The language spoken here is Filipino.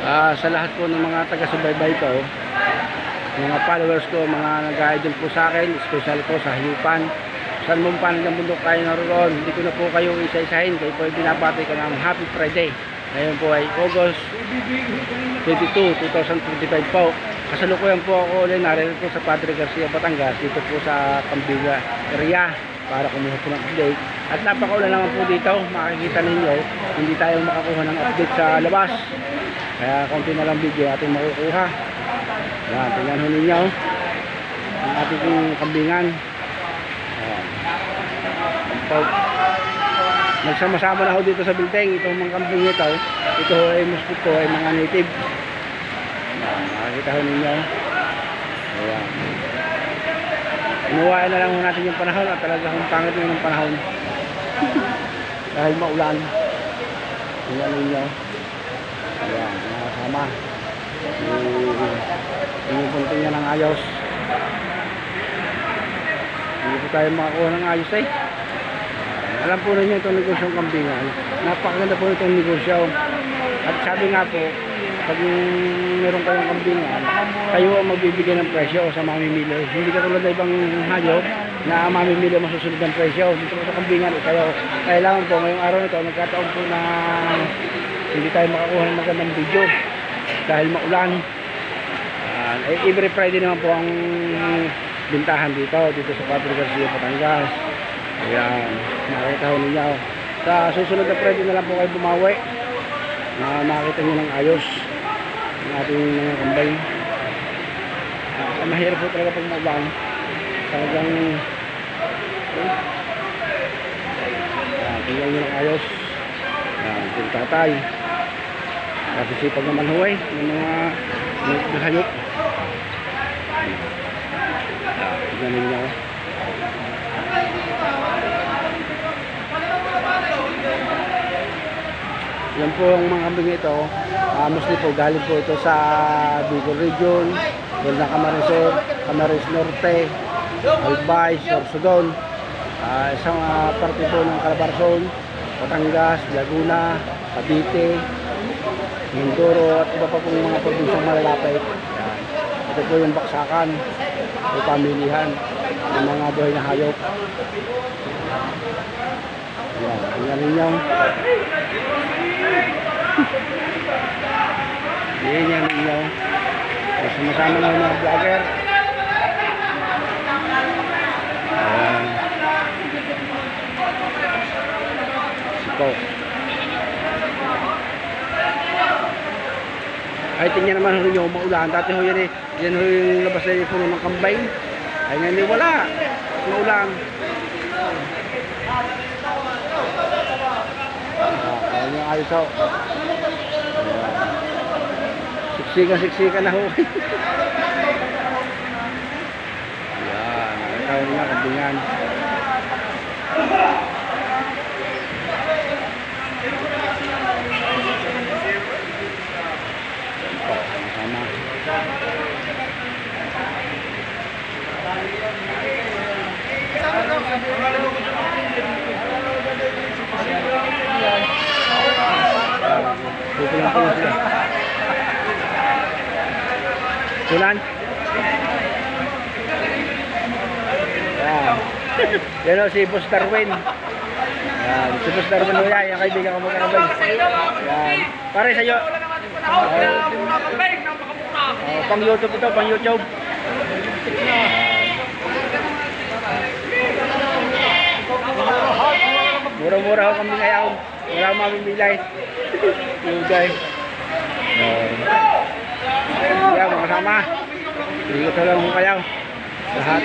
Sa lahat po ng mga taga-subaybay ko, mga followers ko, mga nag-idol po sa akin, special po sa Hayupan. Saan mong panig ng bundok kayo naroon, hindi ko na po kayo isa-isahin. Kayo po ay binabati ko ng Happy Friday. Ngayon po ay August 22, 2025 po. Kasalukuyan po ako ulit narito po sa Padre Garcia, Batangas, dito po sa Cambiga area para kumuha po ng update. At napakaulan naman po dito, makikita ninyo, hindi tayo makakuha ng update sa labas. Kaya konti na lang video natin makukuha. Yan, tingnan ho ninyo ang ating kambingan. Nagsama-sama na ho dito sa building. Itong mga kambing ito ay mosquito, ay mga native. Makikita ho ninyo. Ayan. Inuwain na lang ho natin yung panahon at talagang pangit na yung panahon. Dahil maulan. Tingnan ninyo. Ayan, nakasama. Pinupunting niya ng ayos. Hindi po tayo makakuha ng ayos eh. Alam po ninyo itong negosyong kambingan. Napakaganda po itong negosyo. At sabi nga po, pag meron kayong kambingan, kayo ang magbibigay ng presyo sa mamimili. Hindi katulad na ibang hayop na mamimili masusunod ng presyo. Dito po sa kambingan, kayo kailangan po ngayong araw nito, nagkataon po na hindi tayo makakuha ng magandang video dahil maulan. Every Friday naman po ang bintahan dito sa Padre Garcia, Batangas. Ayan, makikita ho ninyo. Sa susunod na Friday na lang po kayo bumawi na makikita nyo ng ayos ang ating mga kambay. Mahirap po talaga pag maulan. Talagang tingnan nyo ng ayos. Yung tatay kasi sipag naman huway ng mga hayop. Ganun niya. Yan po ang mga kambing ito. Mostly po galing po ito sa Bicol Region, Golden Camarines, Camarines Norte, Albay, Sorsogon, isang parte po ng Calabarzon, Batangas, Laguna, Cavite, Mindoro at iba pa pong mga probinsyang malalapit. Ito po yung baksakan o pamilihan ng mga buhay na hayop. Ayan, tingnan ninyo. Tingnan ninyo. Sumasama na yung mga vlogger. Ayan. Ito. Ay tingnan naman ho nyo, maulan. Dati ho yan eh. Yan ho yung labas na yung puno ng kambay. Ay ngayon wala. Maulan. Ayan yung ayos ho. Siksikan na ho. Ayan. Ikaw nga, kambingan. Sama. Pupulang po sila. Tulan? Yan o si Boss Darwin. Yan, si Boss Darwin o yan, yung kaibigan ko magkakabay. Yan. Pare sa'yo. Pang YouTube ito, pang YouTube. Mura-mura ho kami ngayon. Wala mamimilay. Yung guys. Yan, mga kasama. Hindi ko lang kayo. Lahat.